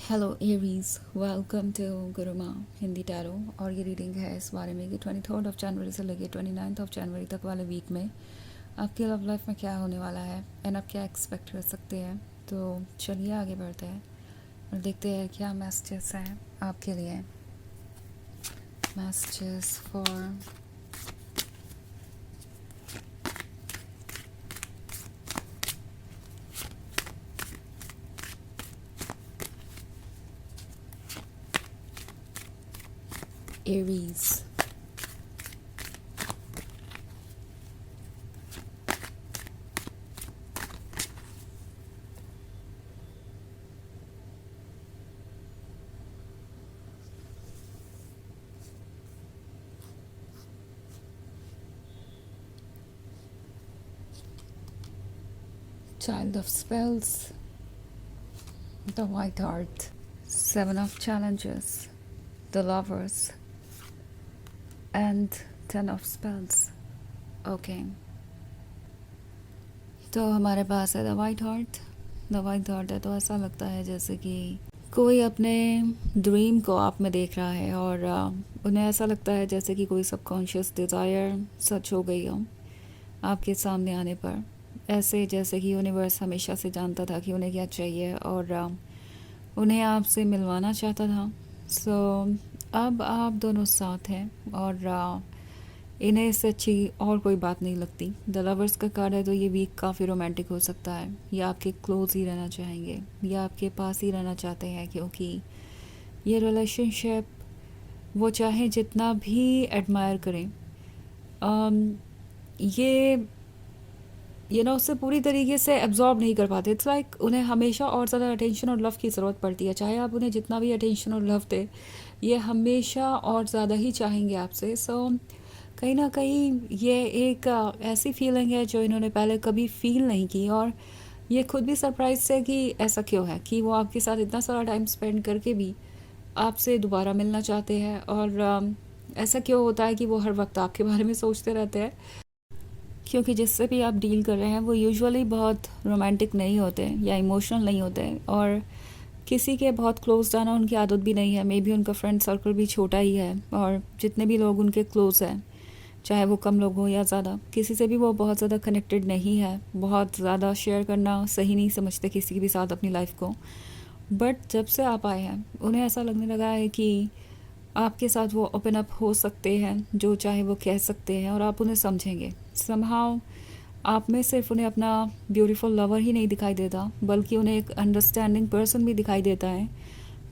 Hello Aries, welcome to Gurumaa Hindi tarot. और ये reading है इस बारे में कि 23 जनवरी से लेकर 29 जनवरी तक वाले वीक में आपकी लव लाइफ में क्या होने वाला है एंड आप क्या एक्सपेक्ट कर सकते हैं। तो चलिए आगे बढ़ते हैं और देखते हैं क्या मैसेजेस हैं आपके लिए। Messages for Aries. Child of Spells, the White Heart, Seven of Challenges, the Lovers, and Ten of Spells. Okay, तो हमारे पास है the white heart. The white heart है तो ऐसा लगता है जैसे कि कोई अपने ड्रीम को आप में देख रहा है और उन्हें ऐसा लगता है जैसे कि कोई सबकॉन्शियस डिज़ायर सच हो गई हो आपके सामने आने पर। ऐसे जैसे कि यूनिवर्स हमेशा से जानता था कि उन्हें क्या चाहिए और उन्हें आपसे मिलवाना चाहता था। सो अब आप दोनों साथ हैं और इन्हें इससे अच्छी और कोई बात नहीं लगती। द लवर्स का कार्ड है तो ये वीक काफ़ी रोमांटिक हो सकता है, या आपके क्लोज ही रहना चाहेंगे या आपके पास ही रहना चाहते हैं, क्योंकि ये रिलेशनशिप वो चाहे जितना भी एडमायर करें ये उससे पूरी तरीके से एब्जॉर्ब नहीं कर पाते। इट्स लाइक उन्हें हमेशा और ज़्यादा अटेंशन और लव की ज़रूरत पड़ती है। चाहे आप उन्हें जितना भी अटेंशन और लव दे, ये हमेशा और ज़्यादा ही चाहेंगे आपसे। सो कहीं ना कहीं ये एक ऐसी फीलिंग है जो इन्होंने पहले कभी फील नहीं की, और ये खुद भी सरप्राइज है कि ऐसा क्यों है कि वो आपके साथ इतना सारा टाइम स्पेंड करके भी आपसे दोबारा मिलना चाहते हैं। और ऐसा क्यों होता है कि वो हर वक्त आपके बारे में सोचते रहते हैं, क्योंकि जिससे भी आप डील कर रहे हैं वो यूजुअली बहुत रोमांटिक नहीं होते या इमोशनल नहीं होते, और किसी के बहुत क्लोज जाना उनकी आदत भी नहीं है। मे बी उनका फ्रेंड सर्कल भी छोटा ही है, और जितने भी लोग उनके क्लोज हैं, चाहे वो कम लोग हो या ज़्यादा, किसी से भी वो बहुत ज़्यादा कनेक्टेड नहीं है। बहुत ज़्यादा शेयर करना सही नहीं समझते किसी के भी साथ अपनी लाइफ को। बट जब से आप आए हैं उन्हें ऐसा लगने लगा है कि आपके साथ वो ओपन अप हो सकते हैं, जो चाहे वो कह सकते हैं और आप उन्हें समझेंगे। समहाउ आप में सिर्फ उन्हें अपना ब्यूटीफुल लवर ही नहीं दिखाई देता, बल्कि उन्हें एक अंडरस्टैंडिंग पर्सन भी दिखाई देता है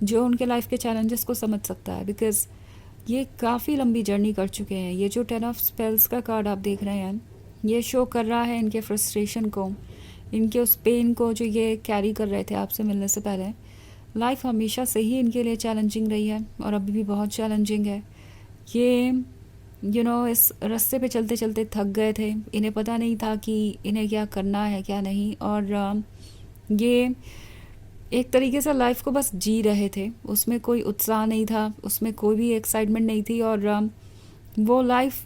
जो उनके लाइफ के चैलेंजेस को समझ सकता है। बिकॉज़ ये काफ़ी लंबी जर्नी कर चुके हैं। ये जो 10 ऑफ स्पेल्स का कार्ड आप देख रहे हैं, ये शो कर रहा है इनके फ्रस्ट्रेशन को, इनके उस पेन को जो ये कैरी कर रहे थे आपसे मिलने से पहले। लाइफ हमेशा से ही इनके लिए चैलेंजिंग रही है और अभी भी बहुत चैलेंजिंग है। ये इस रास्ते पे चलते चलते थक गए थे। इन्हें पता नहीं था कि इन्हें क्या करना है क्या नहीं, और ये एक तरीके से लाइफ को बस जी रहे थे। उसमें कोई उत्साह नहीं था, उसमें कोई भी एक्साइटमेंट नहीं थी, और वो लाइफ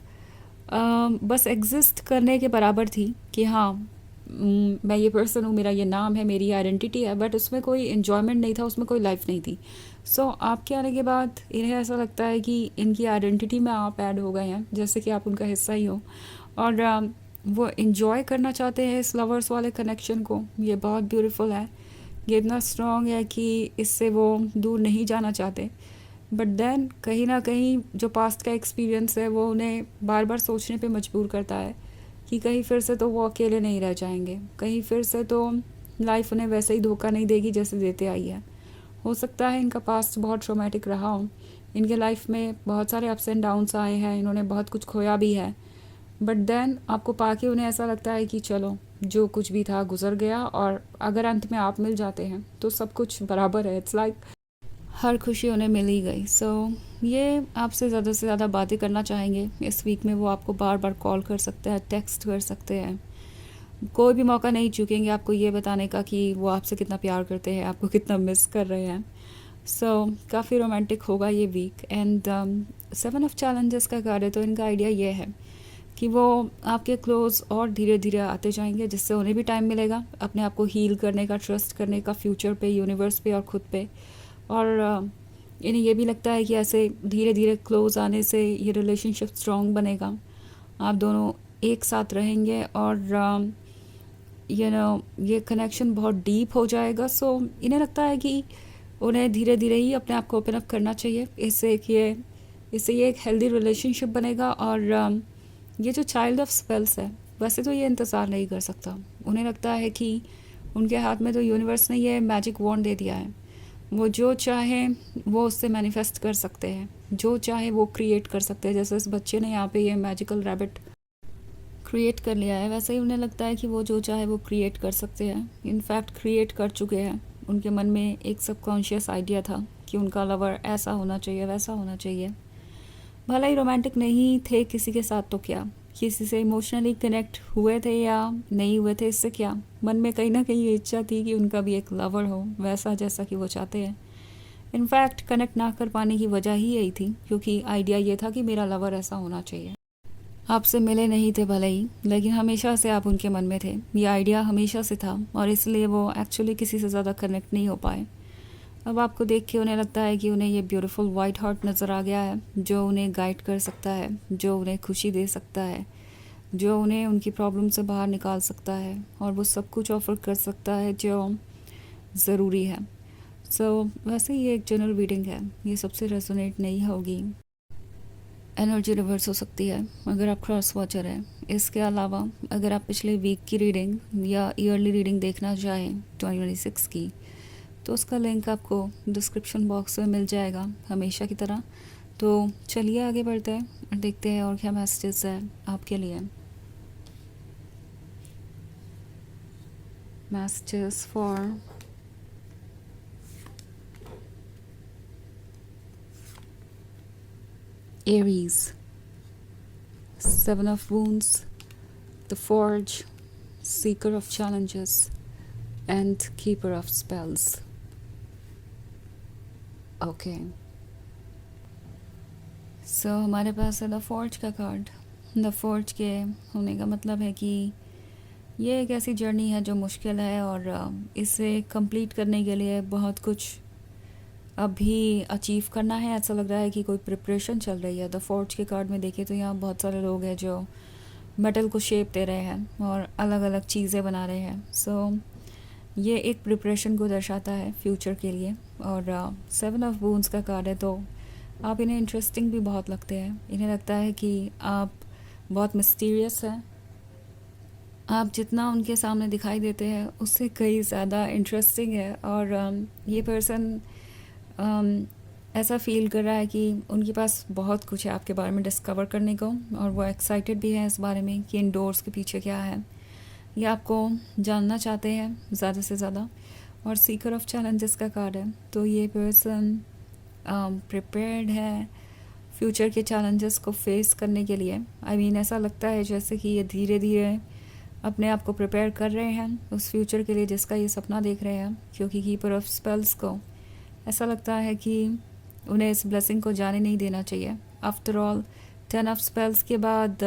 बस एग्जिस्ट करने के बराबर थी कि हाँ, मैं ये पर्सन हूँ, मेरा ये नाम है, मेरी आइडेंटिटी है। बट उसमें कोई इन्जॉयमेंट नहीं था, उसमें कोई लाइफ नहीं थी। सो आपके आने के बाद इन्हें ऐसा लगता है कि इनकी आइडेंटिटी में आप ऐड हो गए हैं, जैसे कि आप उनका हिस्सा ही हो, और वो इन्जॉय करना चाहते हैं इस लवर्स वाले कनेक्शन को। ये बहुत ब्यूटीफुल है, ये इतना स्ट्रॉन्ग है कि इससे वो दूर नहीं जाना चाहते। बट देन कहीं ना कहीं जो पास्ट का एक्सपीरियंस है वो उन्हें बार बार सोचने पे मजबूर करता है कि कहीं फिर से तो वो अकेले नहीं रह जाएंगे, कहीं फिर से तो लाइफ उन्हें वैसे ही धोखा नहीं देगी जैसे देते आई है। हो सकता है इनका पास्ट बहुत ट्रॉमेटिक रहा हो, इनके लाइफ में बहुत सारे अप्स एंड डाउन्स आए हैं, इन्होंने बहुत कुछ खोया भी है। बट देन आपको पाके उन्हें ऐसा लगता है कि चलो जो कुछ भी था गुजर गया, और अगर अंत में आप मिल जाते हैं तो सब कुछ बराबर है। इट्स लाइक हर खुशी उन्हें मिल ही गई। सो ये आपसे ज़्यादा से ज़्यादा बातें करना चाहेंगे इस वीक में। वो आपको बार बार कॉल कर सकते हैं, टेक्स्ट कर सकते हैं, कोई भी मौका नहीं चूकेंगे आपको ये बताने का कि वो आपसे कितना प्यार करते हैं, आपको कितना मिस कर रहे हैं। सो काफ़ी रोमांटिक होगा ये वीक। एंड 7 ऑफ चैलेंजेस का कार्ड है तो इनका आइडिया ये है कि वो आपके क्लोज और धीरे धीरे आते जाएंगे, जिससे उन्हें भी टाइम मिलेगा अपने आप को हील करने का, ट्रस्ट करने का फ्यूचर पे, यूनिवर्स पे और ख़ुद पे। और इन्हें ये भी लगता है कि ऐसे धीरे धीरे क्लोज आने से ये रिलेशनशिप स्ट्रॉन्ग बनेगा, आप दोनों एक साथ रहेंगे और ये कनेक्शन बहुत डीप हो जाएगा। सो इन्हें लगता है कि उन्हें धीरे धीरे ही अपने आप को ओपन अप करना चाहिए, इससे ये एक हेल्दी रिलेशनशिप बनेगा। और ये जो चाइल्ड ऑफ स्पेल्स है, वैसे तो ये इंतज़ार नहीं कर सकता। उन्हें लगता है कि उनके हाथ में तो यूनिवर्स ने ये मैजिक वॉन्ड दे दिया है, वो जो चाहे वो उससे मैनिफेस्ट कर सकते हैं, जो चाहे वो क्रिएट कर सकते हैं। जैसे इस बच्चे ने यहाँ पे ये मैजिकल रैबिट क्रिएट कर लिया है, वैसे ही उन्हें लगता है कि वो जो चाहे वो क्रिएट कर सकते हैं। इनफैक्ट क्रिएट कर चुके हैं। उनके मन में एक सबकॉन्शियस आइडिया था कि उनका लवर ऐसा होना चाहिए, वैसा होना चाहिए। भले ही रोमांटिक नहीं थे किसी के साथ तो क्या, किसी से इमोशनली कनेक्ट हुए थे या नहीं हुए थे, इससे क्या, मन में कहीं ना कहीं ये इच्छा थी कि उनका भी एक लवर हो, वैसा जैसा कि वो चाहते हैं। इनफैक्ट कनेक्ट ना कर पाने की वजह ही यही थी, क्योंकि आइडिया ये था कि मेरा लवर ऐसा होना चाहिए। आपसे मिले नहीं थे भले ही, लेकिन हमेशा से आप उनके मन में थे। ये आइडिया हमेशा से था और इसलिए वो एक्चुअली किसी से ज़्यादा कनेक्ट नहीं हो पाए। अब आपको देख के उन्हें लगता है कि उन्हें ये ब्यूटीफुल वाइट हार्ट नज़र आ गया है, जो उन्हें गाइड कर सकता है, जो उन्हें खुशी दे सकता है, जो उन्हें उनकी प्रॉब्लम से बाहर निकाल सकता है, और वो सब कुछ ऑफ़र कर सकता है जो ज़रूरी है। वैसे ये एक जनरल रीडिंग है, ये सबसे रेजोनेट नहीं होगी। एनर्जी रिवर्स हो सकती है अगर आप क्रॉस वॉचर हैं। इसके अलावा अगर आप पिछले वीक की रीडिंग या ईयरली रीडिंग देखना चाहें 2026 की, तो उसका लिंक आपको डिस्क्रिप्शन बॉक्स में मिल जाएगा हमेशा की तरह। तो चलिए आगे बढ़ते हैं और देखते हैं और क्या मैसेजेस है आपके लिए। Messages for Aries, Seven of Wounds, the Forge, Seeker of Challenges, and Keeper of Spells. Okay. So हमारे पास है द फोर्ज का कार्ड। द फोर्ज के होने का मतलब है कि ये एक ऐसी जर्नी है जो मुश्किल है और इसे कंप्लीट करने के लिए बहुत कुछ अभी अचीव करना है। ऐसा लग रहा है कि कोई प्रिपरेशन चल रही है। द फोर्ज के कार्ड में देखें तो यहाँ बहुत सारे लोग हैं जो मेटल को शेप दे रहे हैं और अलग अलग चीज़ें बना रहे हैं। ये एक प्रिपरेशन को दर्शाता है फ्यूचर के लिए। और सेवन ऑफ वूंड्स का कार्ड है, तो आप इन्हें इंटरेस्टिंग भी बहुत लगते हैं। इन्हें लगता है कि आप बहुत मिस्टीरियस हैं। आप जितना उनके सामने दिखाई देते हैं उससे कई ज़्यादा इंटरेस्टिंग है। और ये पर्सन ऐसा फील कर रहा है कि उनके पास बहुत कुछ है आपके बारे में डिस्कवर करने को, और वो एक्साइटेड भी है इस बारे में कि इन डोर्स के पीछे क्या है। ये आपको जानना चाहते हैं ज़्यादा से ज़्यादा। और सीकर ऑफ चैलेंजेस का कार्ड है, तो ये पर्सन प्रिपेयर्ड है फ्यूचर के चैलेंजेस को फेस करने के लिए। ऐसा लगता है जैसे कि ये धीरे धीरे अपने आप को प्रिपेयर कर रहे हैं उस फ्यूचर के लिए जिसका ये सपना देख रहे हैं। क्योंकि कीपर ऑफ स्पेल्स को ऐसा लगता है कि उन्हें इस ब्लेसिंग को जाने नहीं देना चाहिए। आफ्टर ऑल 10 ऑफ स्पेल्स के बाद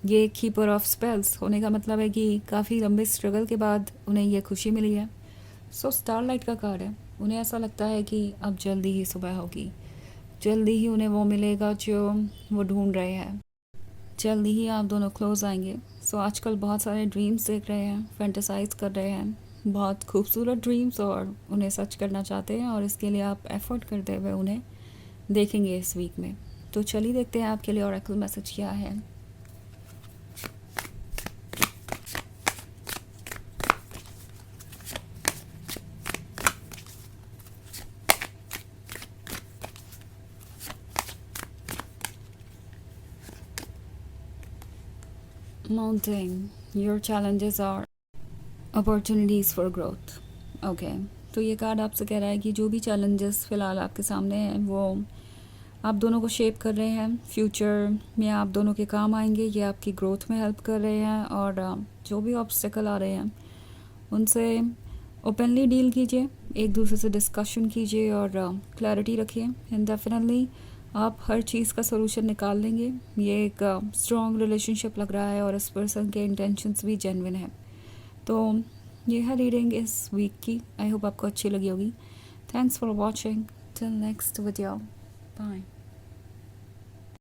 ये कीपर ऑफ स्पेल्स होने का मतलब है कि काफ़ी लंबे स्ट्रगल के बाद उन्हें यह खुशी मिली है। स्टारलाइट का कार्ड है। उन्हें ऐसा लगता है कि अब जल्दी ही सुबह होगी, जल्दी ही उन्हें वो मिलेगा जो वो ढूंढ रहे हैं, जल्दी ही आप दोनों क्लोज आएंगे। आजकल बहुत सारे ड्रीम्स देख रहे हैं, फैंटेसाइज कर रहे हैं, बहुत खूबसूरत ड्रीम्स, और उन्हें सच करना चाहते हैं। और इसके लिए आप एफर्ट करते हुए उन्हें देखेंगे इस वीक में। तो चलिए देखते हैं आपके लिए ऑरेकल मैसेज क्या है। Mountain, your challenges are opportunities for growth. Okay, तो ये कार्ड आपसे कह रहा है कि जो भी चैलेंजेस फ़िलहाल आपके सामने हैं वो आप दोनों को शेप कर रहे हैं, फ्यूचर में आप दोनों के काम आएंगे, ये आपकी ग्रोथ में हेल्प कर रहे हैं। और जो भी ऑब्स्टेकल आ रहे हैं उनसे ओपनली डील कीजिए, एक दूसरे से डिस्कशन कीजिए और क्लैरिटी रखिए, एंड डेफिनेटली आप हर चीज़ का सोल्यूशन निकाल लेंगे। ये एक स्ट्रॉन्ग रिलेशनशिप लग रहा है और इस पर्सन के इंटेंशंस भी जेन्युइन है। तो ये है रीडिंग इस वीक की। आई होप आपको अच्छी लगी होगी। Thanks for watching. Till next video. Bye.